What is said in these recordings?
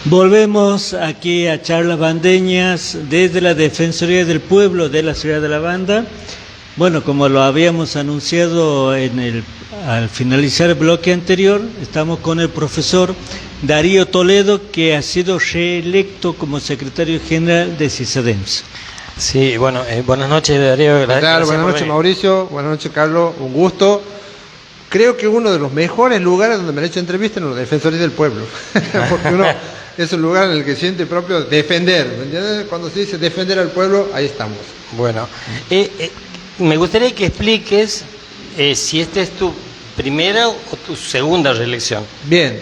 Volvemos aquí a Charlas Bandeñas desde la Defensoría del Pueblo de la Ciudad de la Banda. Bueno, como lo habíamos anunciado al finalizar el bloque anterior, estamos con el profesor Darío Toledo, que ha sido reelecto como secretario general de CISADEMS. Sí, bueno, buenas noches, Darío. ¿Qué tal? Buenas noches, Mauricio. Buenas noches, Carlos. Un gusto. Creo que uno de los mejores lugares donde me han hecho entrevista en la Defensoría del Pueblo. Porque uno es un lugar en el que siente propio defender. ¿Me entiendes? Cuando se dice defender al pueblo, ahí estamos. Bueno, me gustaría que expliques si esta es tu primera o tu segunda reelección. Bien,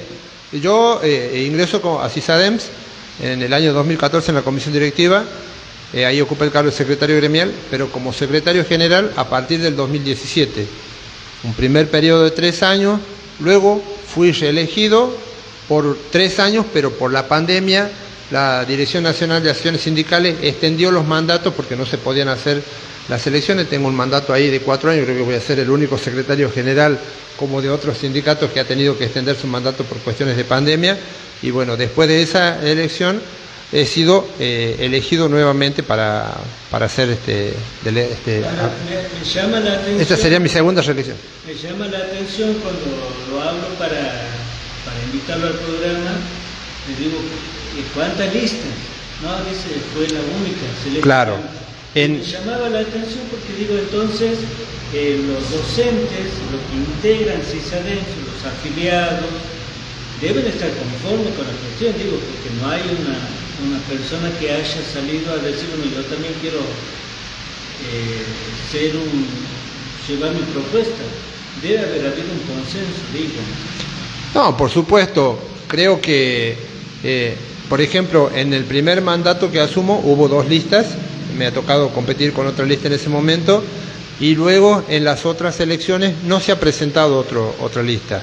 yo ingreso a CISADEMS en el año 2014 en la comisión directiva. Ahí ocupé el cargo de secretario gremial, pero como secretario general a partir del 2017. Un primer periodo de 3 años, luego fui reelegido por 3 años, pero por la pandemia la Dirección Nacional de Acciones Sindicales extendió los mandatos porque no se podían hacer las elecciones. Tengo un mandato ahí de 4 años, creo que voy a ser el único secretario general como de otros sindicatos que ha tenido que extender su mandato por cuestiones de pandemia. Y bueno, después de esa elección he sido elegido nuevamente para hacer Me llama la atención, esta sería mi segunda reelección. Me llama la atención cuando lo hablo para invitarlo al programa, le digo, ¿cuántas listas? No, dice, fue la única selección. Claro. Me llamaba la atención porque digo, entonces, los docentes, los que integran CISADEMS, los afiliados, deben estar conformes con la cuestión, digo, porque no hay una persona que haya salido a decir, bueno, yo también quiero llevar mi propuesta. Debe haber habido un consenso, digo. No, por supuesto. Creo que, por ejemplo, en el primer mandato que asumo hubo 2 listas. Me ha tocado competir con otra lista en ese momento. Y luego en las otras elecciones no se ha presentado otra lista.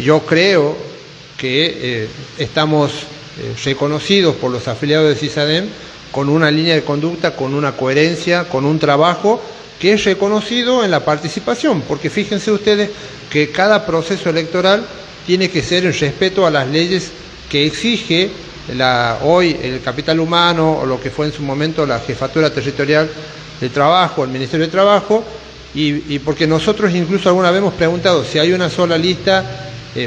Yo creo que estamos reconocidos por los afiliados de CISADEMS con una línea de conducta, con una coherencia, con un trabajo que es reconocido en la participación, porque fíjense ustedes que cada proceso electoral tiene que ser en respeto a las leyes que exige hoy el capital humano, o lo que fue en su momento la Jefatura Territorial de Trabajo, el Ministerio de Trabajo, y porque nosotros incluso alguna vez hemos preguntado si hay una sola lista,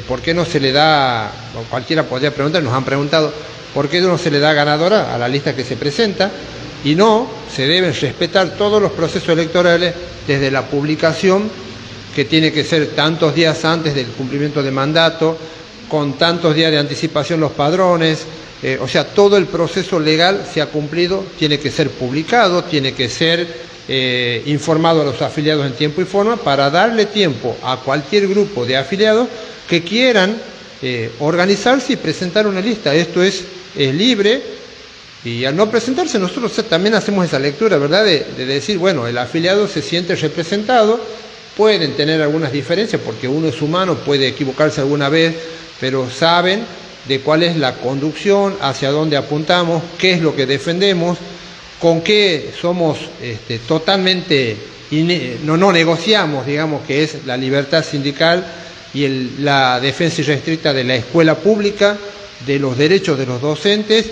¿por qué no se le da, o cualquiera podría preguntar, nos han preguntado, ¿por qué no se le da ganadora a la lista que se presenta? Y no, se deben respetar todos los procesos electorales desde la publicación, que tiene que ser tantos días antes del cumplimiento de mandato, con tantos días de anticipación los padrones, o sea, todo el proceso legal se ha cumplido, tiene que ser publicado, tiene que ser informado a los afiliados en tiempo y forma para darle tiempo a cualquier grupo de afiliados que quieran organizarse y presentar una lista. Esto es libre. Y al no presentarse, nosotros también hacemos esa lectura, ¿verdad? De decir, bueno, el afiliado se siente representado, pueden tener algunas diferencias, porque uno es humano, puede equivocarse alguna vez, pero saben de cuál es la conducción, hacia dónde apuntamos, qué es lo que defendemos, con qué somos totalmente, no negociamos, digamos, que es la libertad sindical y la defensa irrestricta de la escuela pública, de los derechos de los docentes,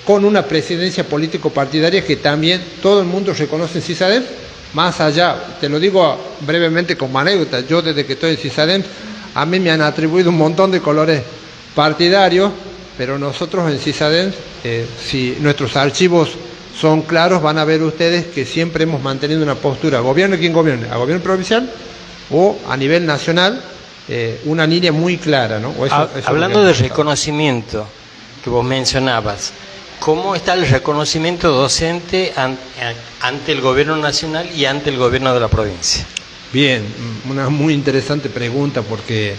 con una presidencia político-partidaria que también todo el mundo reconoce en CISADEMS, más allá, te lo digo brevemente como anécdota, yo desde que estoy en CISADEMS, a mí me han atribuido un montón de colores partidarios, pero nosotros en CISADEMS, si nuestros archivos son claros, van a ver ustedes que siempre hemos mantenido una postura, gobierne quien gobierne, a gobierno provincial o a nivel nacional, una línea muy clara, ¿no? Hablando de reconocimiento que vos mencionabas, ¿cómo está el reconocimiento docente ante el gobierno nacional y ante el gobierno de la provincia? Bien, una muy interesante pregunta, porque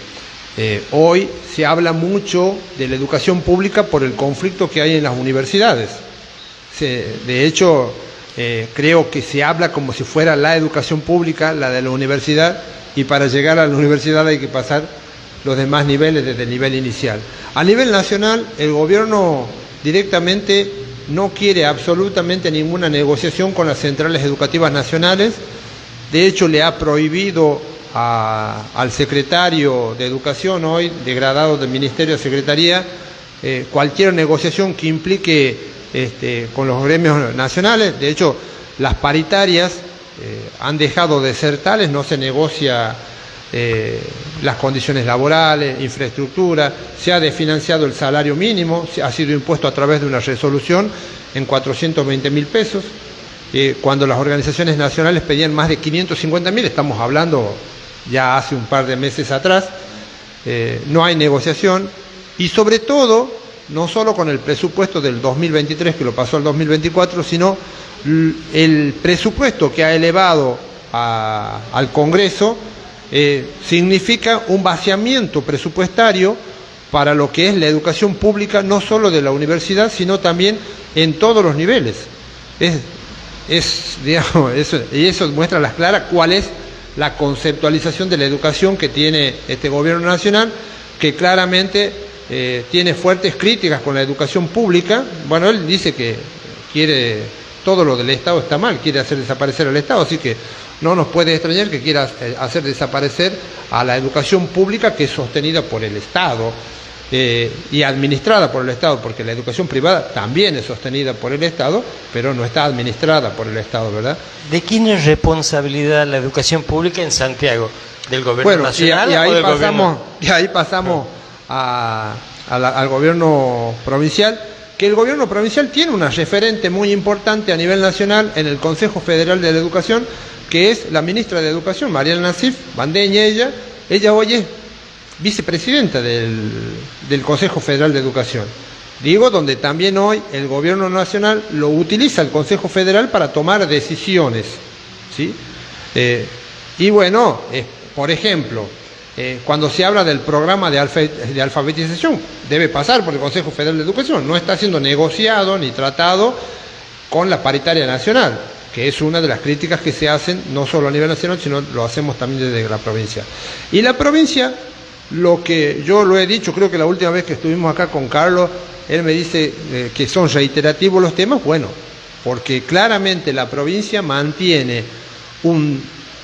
hoy se habla mucho de la educación pública por el conflicto que hay en las universidades. De hecho, creo que se habla como si fuera la educación pública, la de la universidad, y para llegar a la universidad hay que pasar los demás niveles desde el nivel inicial. A nivel nacional, el gobierno directamente no quiere absolutamente ninguna negociación con las centrales educativas nacionales. De hecho, le ha prohibido al secretario de Educación, hoy degradado del Ministerio de Secretaría, cualquier negociación que implique con los gremios nacionales. De hecho, las paritarias han dejado de ser tales, no se negocia las condiciones laborales, infraestructura, se ha desfinanciado el salario mínimo, ha sido impuesto a través de una resolución en 420.000 pesos, cuando las organizaciones nacionales pedían más de 550.000, estamos hablando ya hace un par de meses atrás. No hay negociación y sobre todo, no solo con el presupuesto del 2023 que lo pasó al 2024, sino el presupuesto que ha elevado al Congreso significa un vaciamiento presupuestario para lo que es la educación pública, no solo de la universidad, sino también en todos los niveles. Digamos, y eso muestra a las claras cuál es la conceptualización de la educación que tiene este gobierno nacional, que claramente tiene fuertes críticas con la educación pública. Bueno, él dice que quiere, todo lo del Estado está mal, quiere hacer desaparecer al Estado, así que no nos puede extrañar que quiera hacer desaparecer a la educación pública, que es sostenida por el Estado y administrada por el Estado, porque la educación privada también es sostenida por el Estado, pero no está administrada por el Estado, ¿verdad? ¿De quién es responsabilidad la educación pública en Santiago? ¿Del gobierno nacional y ahí o del pasamos, gobierno? Y ahí pasamos al gobierno provincial, que el gobierno provincial tiene una referente muy importante a nivel nacional en el Consejo Federal de la Educación, que es la ministra de Educación, Mariela Nassif Bandeña. Ella hoy es vicepresidenta del Consejo Federal de Educación. Digo, donde también hoy el gobierno nacional lo utiliza el Consejo Federal para tomar decisiones, ¿sí? Y bueno, por ejemplo, cuando se habla del programa de alfabetización, debe pasar por el Consejo Federal de Educación, no está siendo negociado ni tratado con la paritaria nacional, que es una de las críticas que se hacen, no solo a nivel nacional, sino lo hacemos también desde la provincia. Y la provincia, lo que yo lo he dicho, creo que la última vez que estuvimos acá con Carlos, él me dice que son reiterativos los temas, bueno, porque claramente la provincia mantiene un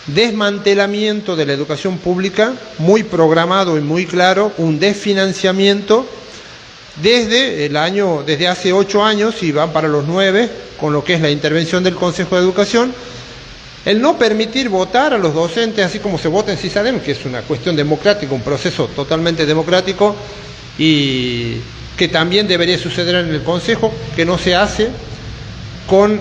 desmantelamiento de la educación pública muy programado y muy claro, un desfinanciamiento desde hace 8 años y van para los 9, con lo que es la intervención del Consejo de Educación, el no permitir votar a los docentes así como se vota en CISADEM, que es una cuestión democrática, un proceso totalmente democrático y que también debería suceder en el Consejo, que no se hace, con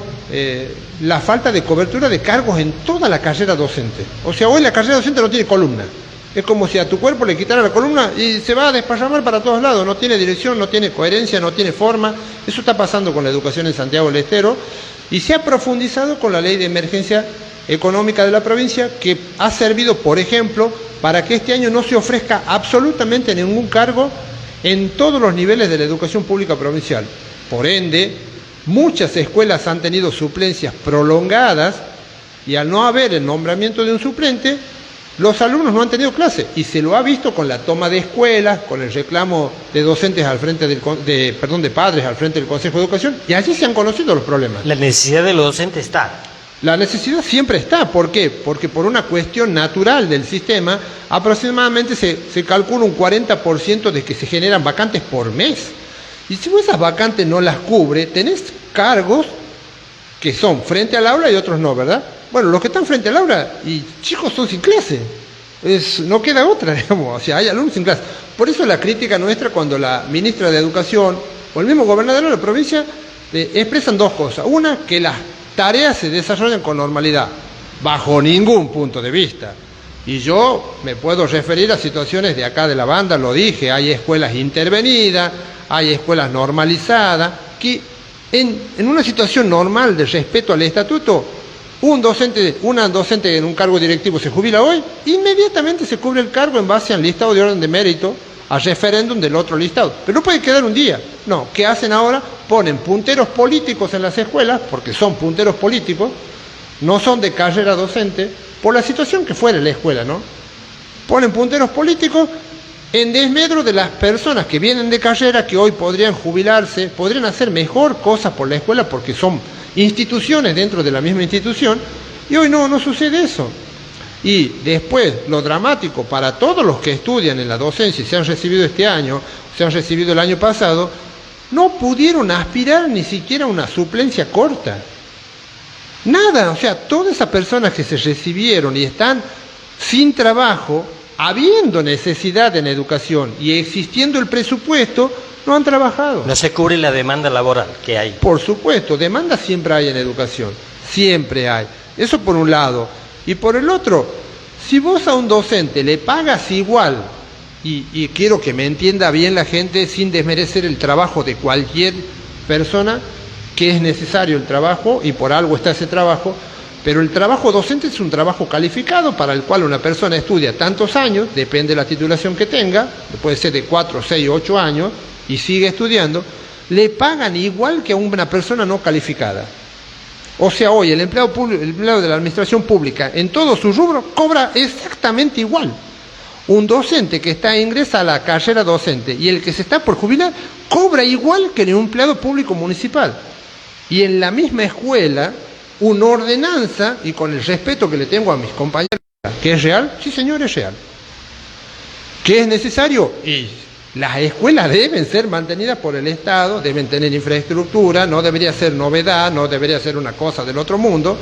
la falta de cobertura de cargos en toda la carrera docente. O sea, hoy la carrera docente no tiene columna. Es como si a tu cuerpo le quitara la columna y se va a desparramar para todos lados. No tiene dirección, no tiene coherencia, no tiene forma. Eso está pasando con la educación en Santiago del Estero y se ha profundizado con la ley de emergencia económica de la provincia, que ha servido, por ejemplo, para que este año no se ofrezca absolutamente ningún cargo en todos los niveles de la educación pública provincial. Por ende, muchas escuelas han tenido suplencias prolongadas y al no haber el nombramiento de un suplente, los alumnos no han tenido clase y se lo ha visto con la toma de escuelas, con el reclamo de docentes al frente de padres al frente del Consejo de Educación, y allí se han conocido los problemas. La necesidad de los docentes está. La necesidad siempre está. ¿Por qué? Porque por una cuestión natural del sistema, aproximadamente se calcula un 40% de que se generan vacantes por mes. Y si vos esas vacantes no las cubre, tenés cargos que son frente al aula y otros no, ¿verdad? Bueno, los que están frente al aula y chicos son sin clase. No queda otra, digamos. O sea, hay alumnos sin clase. Por eso la crítica nuestra cuando la ministra de Educación o el mismo gobernador de la provincia expresan dos cosas. Una, que las tareas se desarrollan con normalidad, bajo ningún punto de vista. Y yo me puedo referir a situaciones de acá de la banda, lo dije, hay escuelas intervenidas, hay escuelas normalizadas, que en una situación normal de respeto al estatuto, una docente en un cargo directivo se jubila hoy, inmediatamente se cubre el cargo en base al listado de orden de mérito, al referéndum del otro listado. Pero no puede quedar un día. No, ¿qué hacen ahora? Ponen punteros políticos en las escuelas, porque son punteros políticos, no son de carrera docente, por la situación que fuera la escuela, ¿no? Ponen punteros políticos en desmedro de las personas que vienen de carrera, que hoy podrían jubilarse, podrían hacer mejor cosas por la escuela, porque son instituciones dentro de la misma institución, y hoy no sucede eso. Y después, lo dramático para todos los que estudian en la docencia, se han recibido este año, se han recibido el año pasado, no pudieron aspirar ni siquiera a una suplencia corta. Nada, o sea, todas esas personas que se recibieron y están sin trabajo, habiendo necesidad en educación y existiendo el presupuesto, no han trabajado. No se cubre la demanda laboral que hay. Por supuesto, demanda siempre hay en educación, siempre hay. Eso por un lado. Y por el otro, si vos a un docente le pagas igual, y quiero que me entienda bien la gente sin desmerecer el trabajo de cualquier persona, que es necesario el trabajo y por algo está ese trabajo, pero el trabajo docente es un trabajo calificado para el cual una persona estudia tantos años, depende de la titulación que tenga, puede ser de 4, 6, 8 años, y sigue estudiando, le pagan igual que a una persona no calificada. O sea, hoy el empleado público, el empleado de la administración pública, en todos sus rubros, cobra exactamente igual. Un docente que ingresa a la carrera docente y el que se está por jubilar, cobra igual que un empleado público municipal. Y en la misma escuela, una ordenanza, y con el respeto que le tengo a mis compañeros, ¿que es real? Sí, señor, es real. ¿Qué es necesario? Y las escuelas deben ser mantenidas por el Estado, deben tener infraestructura, no debería ser novedad, no debería ser una cosa del otro mundo.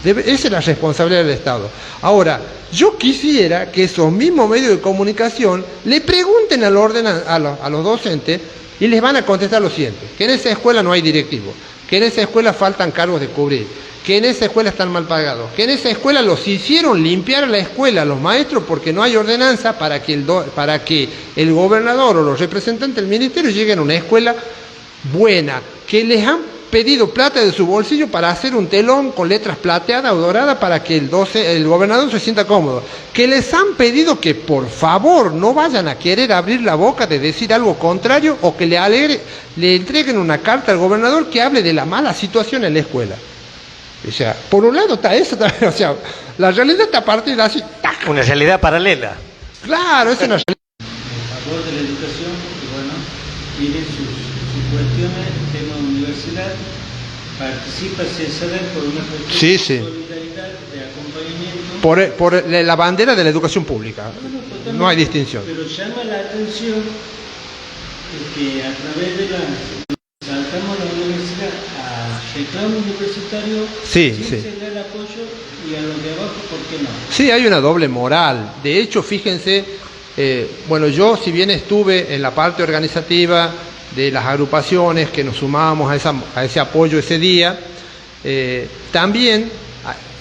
Esa es la responsabilidad del Estado. Ahora, yo quisiera que esos mismos medios de comunicación le pregunten a los docentes y les van a contestar lo siguiente: que en esa escuela no hay directivos, que en esa escuela faltan cargos de cubrir, que en esa escuela están mal pagados, que en esa escuela los hicieron limpiar la escuela los maestros porque no hay ordenanza para que el gobernador o los representantes del ministerio lleguen a una escuela buena, que les han pedido plata de su bolsillo para hacer un telón con letras plateadas o doradas para que el gobernador se sienta cómodo, que les han pedido que por favor no vayan a querer abrir la boca de decir algo contrario o que le entreguen una carta al gobernador que hable de la mala situación en la escuela. O sea, por un lado está eso también, o sea, la realidad está partida así, ¡tac! Una realidad paralela. Claro, es una realidad. A favor de la educación, y bueno, tiene sus cuestiones, el tema de universidad, participa CESADER por una cuestión Sí, de sí. solidaridad, de acompañamiento. Por la bandera de la educación pública, Totalmente, no hay distinción. Pero llama la atención que a través de saltamos a la universidad a reclamo universitario, Sí, sin sí. ceder el apoyo, y a los de abajo, ¿por qué no? Sí, hay una doble moral. De hecho, fíjense, bueno, yo si bien estuve en la parte organizativa de las agrupaciones que nos sumábamos a ese apoyo ese día, también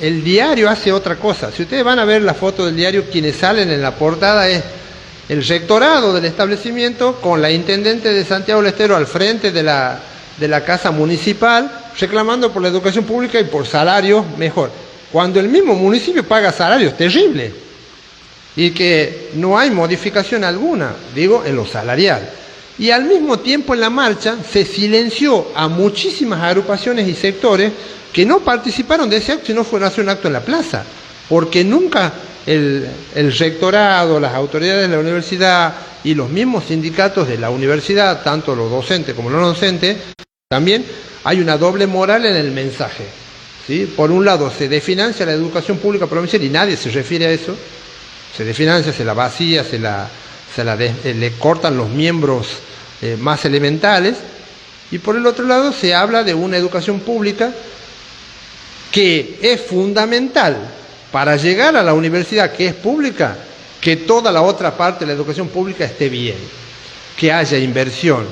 el diario hace otra cosa. Si ustedes van a ver la foto del diario, quienes salen en la portada es el rectorado del establecimiento con la intendente de Santiago del Estero al frente de la casa municipal reclamando por la educación pública y por salarios mejor, cuando el mismo municipio paga salarios terribles y que no hay modificación alguna, digo, en lo salarial. Y al mismo tiempo en la marcha se silenció a muchísimas agrupaciones y sectores que no participaron de ese acto, sino fueron a hacer un acto en la plaza, porque nunca el rectorado, las autoridades de la universidad y los mismos sindicatos de la universidad, tanto los docentes como los no docentes, también hay una doble moral en el mensaje, ¿sí? Por un lado se desfinancia la educación pública provincial y nadie se refiere a eso, se desfinancia, se la vacía, le cortan los miembros más elementales, y por el otro lado se habla de una educación pública que es fundamental para llegar a la universidad, que es pública, que toda la otra parte de la educación pública esté bien, que haya inversión,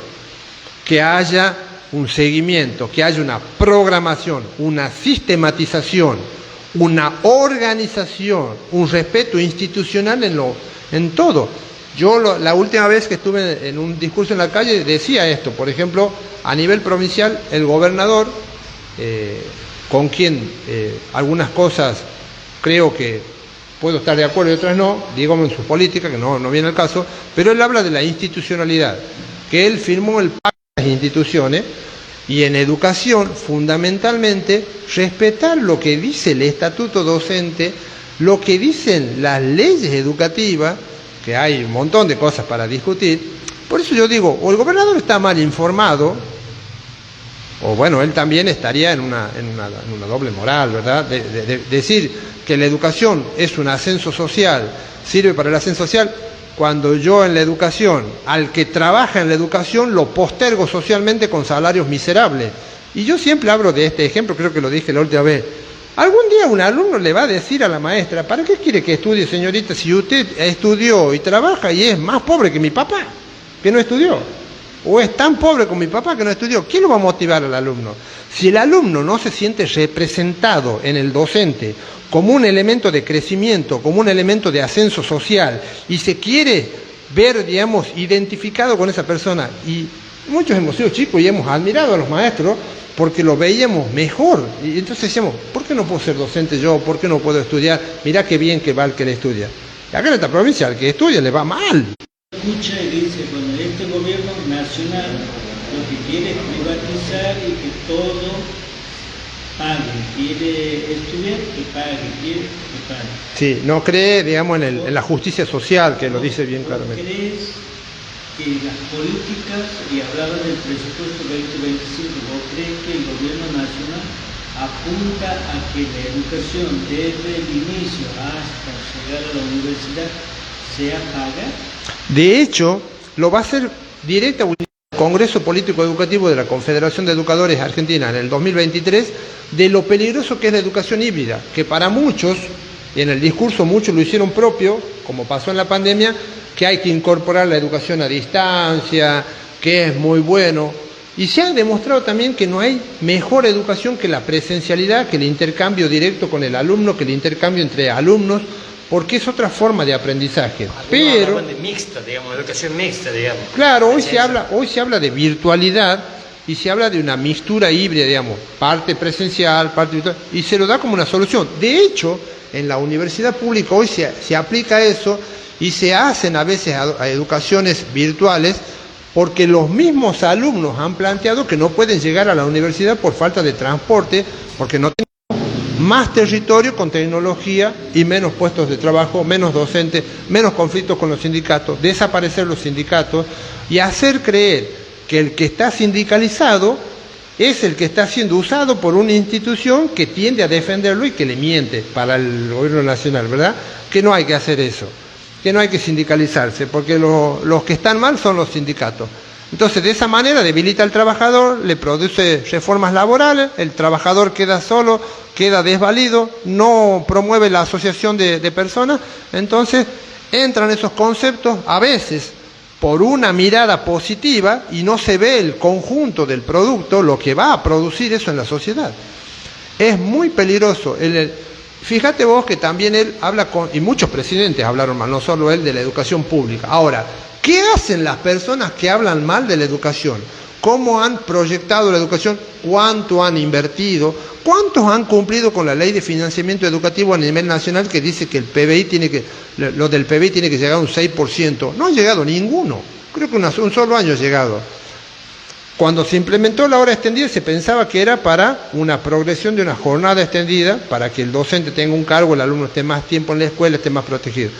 que haya un seguimiento, que haya una programación, una sistematización, una organización, un respeto institucional en todo. Yo la última vez que estuve en un discurso en la calle decía esto, por ejemplo, a nivel provincial, el gobernador, con quien algunas cosas creo que puedo estar de acuerdo y otras no, digamos en su política, que no viene al caso, pero él habla de la institucionalidad, que él firmó el pacto de las instituciones, y en educación, fundamentalmente, respetar lo que dice el estatuto docente, lo que dicen las leyes educativas, que hay un montón de cosas para discutir. Por eso yo digo, o el gobernador está mal informado, o bueno, él también estaría en una doble moral, ¿verdad? Decir que la educación es un ascenso social, sirve para el ascenso social, cuando yo en la educación, al que trabaja en la educación, lo postergo socialmente con salarios miserables. Y yo siempre hablo de este ejemplo, creo que lo dije la última vez. Algún día un alumno le va a decir a la maestra, ¿para qué quiere que estudie, señorita, si usted estudió y trabaja y es más pobre que mi papá, que no estudió? O es tan pobre como mi papá que no estudió. ¿Quién lo va a motivar al alumno? Si el alumno no se siente representado en el docente como un elemento de crecimiento, como un elemento de ascenso social, y se quiere ver, digamos, identificado con esa persona, y muchos hemos sido chicos y hemos admirado a los maestros porque lo veíamos mejor, y entonces decíamos, ¿por qué no puedo ser docente yo? ¿Por qué no puedo estudiar? Mirá qué bien que va el que le estudia. Y acá en esta provincia al que estudia le va mal. Escucha y dice, bueno, este gobierno nacional lo que quiere es privatizar y que todo pague, quiere estudiar, que pague, quiere que pague. Sí, no cree, digamos, en la justicia social, que lo dice bien claramente. ¿Crees que las políticas, y hablaban del presupuesto 2025, vos crees que el gobierno nacional apunta a que la educación desde el inicio hasta llegar a la universidad sea paga? De hecho, lo va a hacer directamente el Congreso Político Educativo de la Confederación de Educadores Argentina en el 2023, de lo peligroso que es la educación híbrida, que para muchos, y en el discurso muchos lo hicieron propio, como pasó en la pandemia, que hay que incorporar la educación a distancia, que es muy bueno. Y se ha demostrado también que no hay mejor educación que la presencialidad, que el intercambio directo con el alumno, que el intercambio entre alumnos, porque es otra forma de aprendizaje. Pero de mixta, digamos, educación mixta, digamos. Claro, hoy se habla de virtualidad y se habla de una mixtura híbrida, digamos, parte presencial, parte virtual, y se lo da como una solución. De hecho, en la universidad pública hoy se aplica eso y se hacen a veces a educaciones virtuales porque los mismos alumnos han planteado que no pueden llegar a la universidad por falta de transporte, porque no tienen más territorio con tecnología y menos puestos de trabajo, menos docentes, menos conflictos con los sindicatos, desaparecer los sindicatos y hacer creer que el que está sindicalizado es el que está siendo usado por una institución que tiende a defenderlo y que le miente para el gobierno nacional, ¿verdad? Que no hay que hacer eso, que no hay que sindicalizarse, porque los que están mal son los sindicatos. Entonces, de esa manera debilita al trabajador, le produce reformas laborales, el trabajador queda solo, queda desvalido, no promueve la asociación de personas, entonces entran esos conceptos a veces por una mirada positiva y no se ve el conjunto del producto, lo que va a producir eso en la sociedad. Es muy peligroso. Fíjate vos que también él habla y muchos presidentes hablaron mal, no solo él, de la educación pública. Ahora, ¿qué hacen las personas que hablan mal de la educación? ¿Cómo han proyectado la educación? ¿Cuánto han invertido? ¿Cuántos han cumplido con la ley de financiamiento educativo a nivel nacional que dice que el PBI lo del PBI tiene que llegar a un 6%? No ha llegado ninguno. Creo que un solo año ha llegado. Cuando se implementó la hora extendida se pensaba que era para una progresión de una jornada extendida, para que el docente tenga un cargo, el alumno esté más tiempo en la escuela, esté más protegido.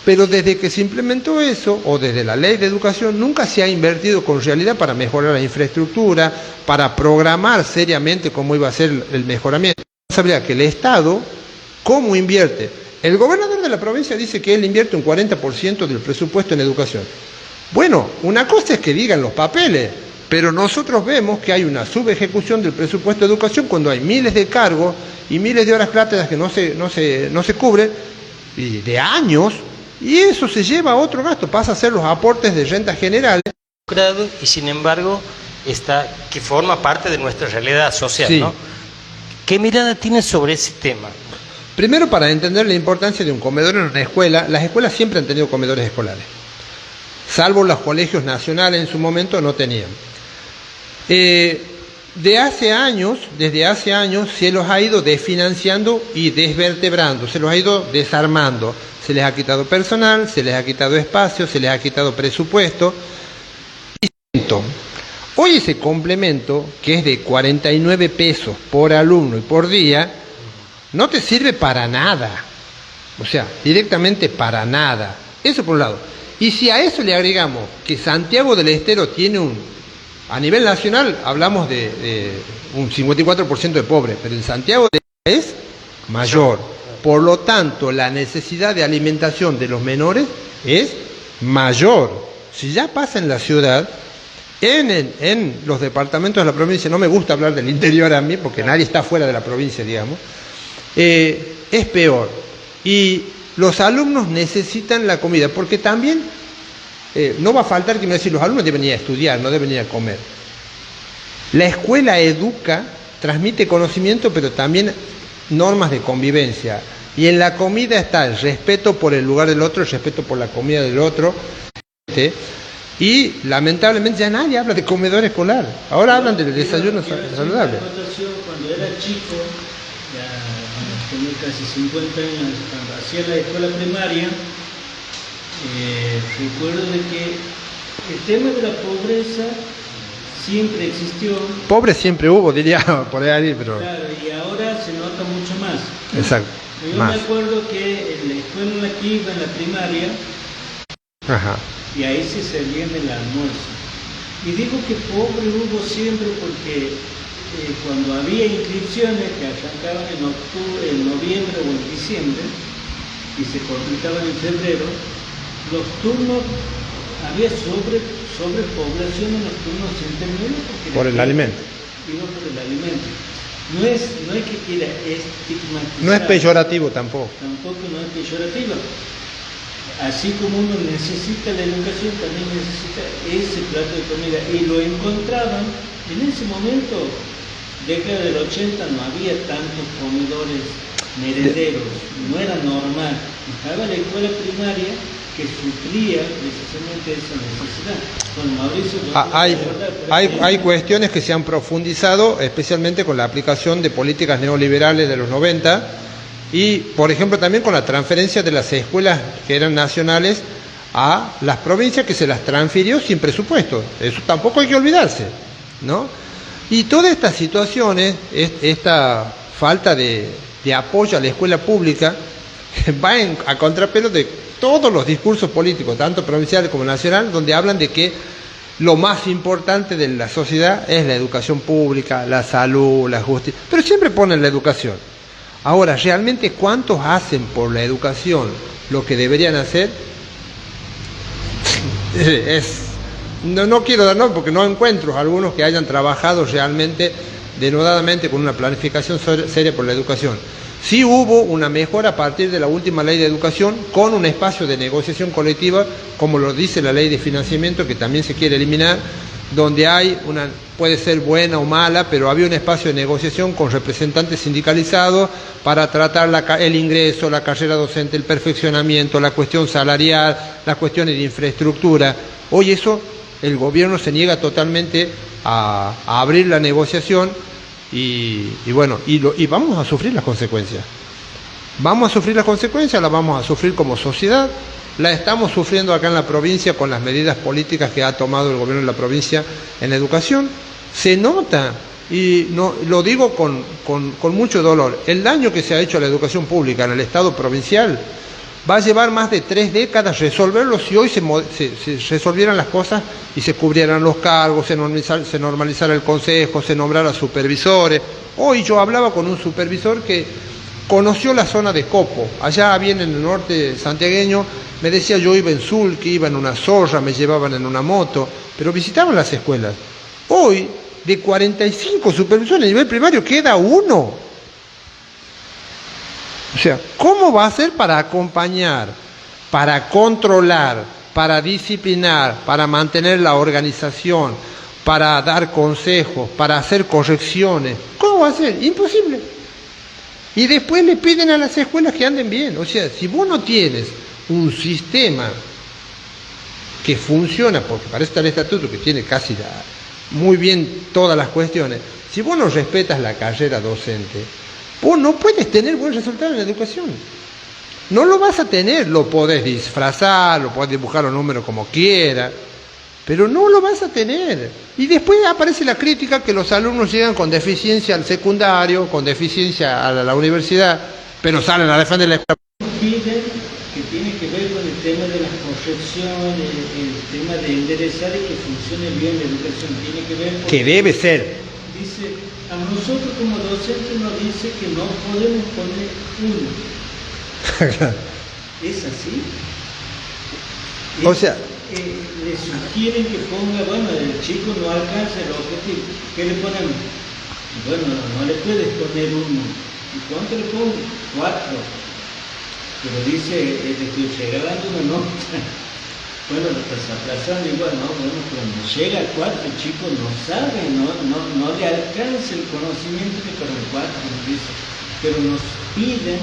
Pero desde que se implementó eso, o desde la ley de educación, nunca se ha invertido con realidad para mejorar la infraestructura, para programar seriamente cómo iba a ser el mejoramiento. Sabría que el Estado, ¿cómo invierte? El gobernador de la provincia dice que él invierte un 40% del presupuesto en educación. Bueno, una cosa es que digan los papeles, pero nosotros vemos que hay una subejecución del presupuesto de educación cuando hay miles de cargos y miles de horas cátedras que no se cubren, y de años. Y eso se lleva a otro gasto, pasa a ser los aportes de renta general. Y sin embargo, que forma parte de nuestra realidad social, Sí. ¿no? ¿Qué mirada tienes sobre ese tema? Primero, para entender la importancia de un comedor en una escuela, las escuelas siempre han tenido comedores escolares, salvo los colegios nacionales en su momento no tenían. Desde hace años se los ha ido desfinanciando y desvertebrando, se los ha ido desarmando. Se les ha quitado personal, se les ha quitado espacio, se les ha quitado presupuesto. Hoy ese complemento, que es de 49 pesos por alumno y por día, no te sirve para nada. O sea, directamente para nada. Eso por un lado. Y si a eso le agregamos que Santiago del Estero tiene A nivel nacional hablamos de un 54% de pobres, pero en Santiago es mayor. Por lo tanto, la necesidad de alimentación de los menores es mayor. Si ya pasa en la ciudad, en los departamentos de la provincia, no me gusta hablar del interior a mí, porque nadie está fuera de la provincia, digamos, es peor. Y los alumnos necesitan la comida, porque también no va a faltar que me decir, los alumnos deben ir a estudiar, no deben ir a comer. La escuela educa, transmite conocimiento, pero también normas de convivencia. Y en la comida está el respeto por el lugar del otro, el respeto por la comida del otro. Y lamentablemente ya nadie habla de comedor escolar. Ahora hablan del desayuno saludable. Cuando era chico, ya tenía casi 50 años, cuando hacía la escuela primaria, recuerdo de que el tema de la pobreza siempre existió. Pobre siempre hubo, diría por ahí, pero... Claro, y ahora se nota mucho más. Exacto. Yo me acuerdo que en la escuela en la que iba, en la primaria, ajá, y ahí se servían el almuerzo. Y digo que pobre hubo siempre porque cuando había inscripciones que arrancaban en noviembre o en diciembre y se completaban en febrero, los turnos, había sobrepoblación en los turnos intermedios. Por el alimento. Iba por el alimento. No es que quiera estigmatizar. No es peyorativo tampoco. Tampoco no es peyorativo. Así como uno necesita la educación, también necesita ese plato de comida. Y lo encontraban, en ese momento, década del 80, no había tantos comedores merenderos, no era normal. Estaba la escuela primaria que suplía precisamente esa necesidad. Bueno, Mauricio, hay cuestiones que se han profundizado, especialmente con la aplicación de políticas neoliberales de los 90, y, por ejemplo, también con la transferencia de las escuelas que eran nacionales a las provincias, que se las transfirió sin presupuesto. Eso tampoco hay que olvidarse, ¿no? Y todas estas situaciones, esta falta de apoyo a la escuela pública, va a contrapelo de todos los discursos políticos, tanto provinciales como nacionales, donde hablan de que lo más importante de la sociedad es la educación pública, la salud, la justicia, pero siempre ponen la educación. Ahora, ¿realmente cuántos hacen por la educación lo que deberían hacer? No quiero dar nombre porque no encuentro algunos que hayan trabajado realmente denodadamente con una planificación seria por la educación. Sí hubo una mejora a partir de la última ley de educación, con un espacio de negociación colectiva, como lo dice la ley de financiamiento, que también se quiere eliminar, donde hay puede ser buena o mala, pero había un espacio de negociación con representantes sindicalizados para tratar el ingreso, la carrera docente, el perfeccionamiento, la cuestión salarial, las cuestiones de infraestructura. Hoy eso, el gobierno se niega totalmente a abrir la negociación y vamos a sufrir las consecuencias. Vamos a sufrir las consecuencias, las vamos a sufrir como sociedad. La estamos sufriendo acá en la provincia con las medidas políticas que ha tomado el gobierno de la provincia en la educación. Se nota, y no, lo digo con mucho dolor, el daño que se ha hecho a la educación pública en el Estado provincial va a llevar más de 3 décadas resolverlo si hoy se resolvieran las cosas y se cubrieran los cargos, se normalizara el consejo, se nombrara supervisores. Hoy yo hablaba con un supervisor que conoció la zona de Copo, allá bien en el norte santiagueño. Me decía, yo iba en sulky, iba en una zorra, me llevaban en una moto, pero visitaban las escuelas. Hoy, de 45 supervisores a nivel primario, queda uno. O sea, ¿cómo va a ser para acompañar, para controlar, para disciplinar, para mantener la organización, para dar consejos, para hacer correcciones? ¿Cómo va a ser? Imposible. Y después le piden a las escuelas que anden bien. O sea, si vos no tienes un sistema que funciona, porque para eso está el estatuto que tiene casi muy bien todas las cuestiones, si vos no respetas la carrera docente, vos no puedes tener buen resultado en la educación. No lo vas a tener, lo podés disfrazar, lo podés dibujar los números como quieras, pero no lo vas a tener. Y después aparece la crítica que los alumnos llegan con deficiencia al secundario, con deficiencia a la universidad, pero salen a defender la escuela. Piden que tiene que ver con el tema de las correcciones, el tema de enderezar y que funcione bien la educación, tiene que ver con... Que debe ser. Dice, a nosotros como docentes nos dice que no podemos poner uno. ¿Es así? O sea... le sugieren que ponga, bueno, el chico no alcanza el objetivo. ¿Qué le ponemos? Bueno, no le puedes poner uno. ¿Y cuánto le pongo? 4. Pero dice, le estoy regalando una nota. Bueno, lo estás aplazando igual, ¿no? Bueno, cuando llega al 4, el chico no sabe, no le alcanza el conocimiento que para el 4 nos dice. Pero nos piden,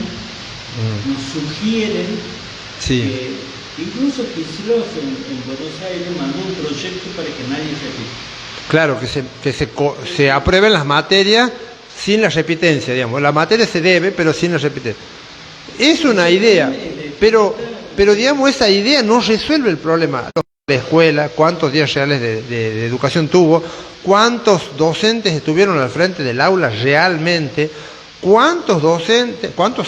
nos sugieren, sí. Incluso Kicillof en Buenos Aires mandó un proyecto para que nadie repita. Claro, se aprueben las materias sin la repitencia, digamos. La materia se debe, pero sin la repitencia. Es una idea, pero digamos, esa idea no resuelve el problema. La escuela, cuántos días reales de educación tuvo, cuántos docentes estuvieron al frente del aula realmente, cuántos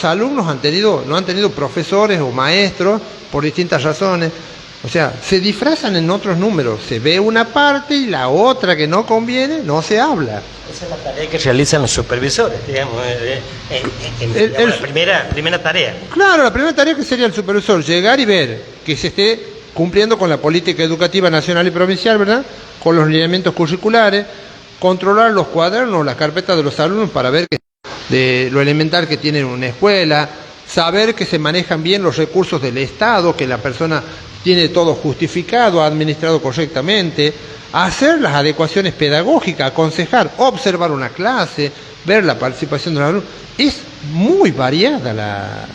alumnos no han tenido profesores o maestros por distintas razones. O sea, se disfrazan en otros números, se ve una parte y la otra que no conviene, no se habla. Esa es la tarea que realizan los supervisores, digamos, la primera tarea. Claro, la primera tarea que sería el supervisor, llegar y ver que se esté cumpliendo con la política educativa nacional y provincial, ¿verdad? Con los lineamientos curriculares, controlar los cuadernos, las carpetas de los alumnos para ver que de lo elemental que tienen una escuela, saber que se manejan bien los recursos del Estado, que la persona tiene todo justificado, administrado correctamente, hacer las adecuaciones pedagógicas, aconsejar, observar una clase, ver la participación de los alumnos. Es muy variada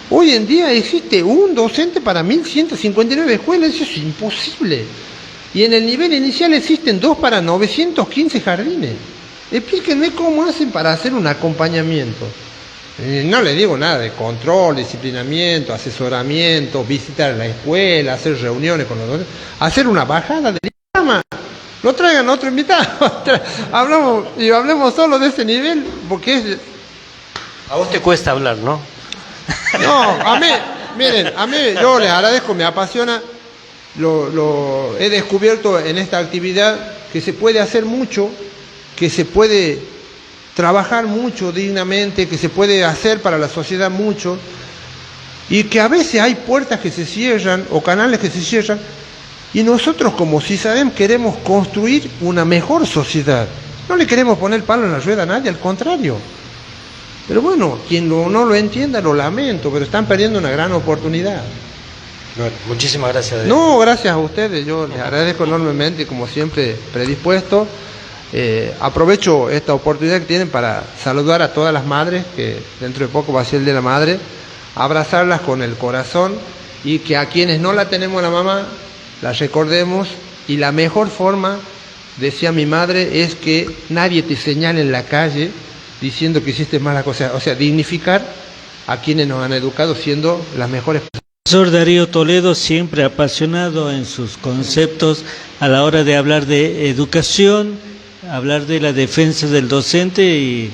Hoy en día existe un docente para 1.159 escuelas, eso es imposible. Y en el nivel inicial existen 2 para 915 jardines. Explíquenme cómo hacen para hacer un acompañamiento. No les digo nada de control, disciplinamiento, asesoramiento, visitar la escuela, hacer reuniones con los docentes, hacer una bajada de llama. No traigan otro invitado. Hablemos solo de ese nivel, porque es... A vos te cuesta hablar, ¿no? No, a mí, miren, yo les agradezco, me apasiona, lo he descubierto en esta actividad que se puede hacer mucho, que se puede trabajar mucho dignamente, que se puede hacer para la sociedad mucho, y que a veces hay puertas que se cierran o canales que se cierran, y nosotros como CISADEM queremos construir una mejor sociedad. No le queremos poner palo en la rueda a nadie, al contrario. Pero bueno, quien no lo entienda lo lamento, pero están perdiendo una gran oportunidad. Bueno, muchísimas gracias. No, gracias a ustedes, yo les agradezco enormemente, como siempre, predispuesto. Aprovecho esta oportunidad que tienen para saludar a todas las madres, que dentro de poco va a ser el Día de la Madre, abrazarlas con el corazón y que a quienes no la tenemos la mamá, la recordemos, y la mejor forma, decía mi madre, es que nadie te señale en la calle diciendo que hiciste malas cosas, o sea, dignificar a quienes nos han educado siendo las mejores personas. El profesor Darío Toledo, siempre apasionado en sus conceptos a la hora de hablar de educación, hablar de la defensa del docente, y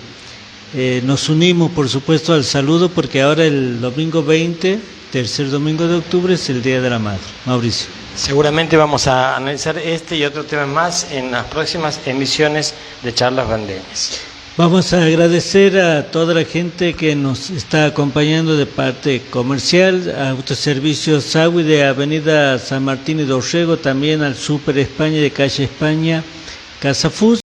nos unimos por supuesto al saludo, porque ahora el domingo 20, tercer domingo de octubre, es el Día de la Madre. Mauricio. Seguramente vamos a analizar este y otro tema más en las próximas emisiones de Charlas Bandeñas. Vamos a agradecer a toda la gente que nos está acompañando de parte comercial, a Autoservicios Sagui de Avenida San Martín y Dorrego, también al Super España de Calle España, Casa Fus.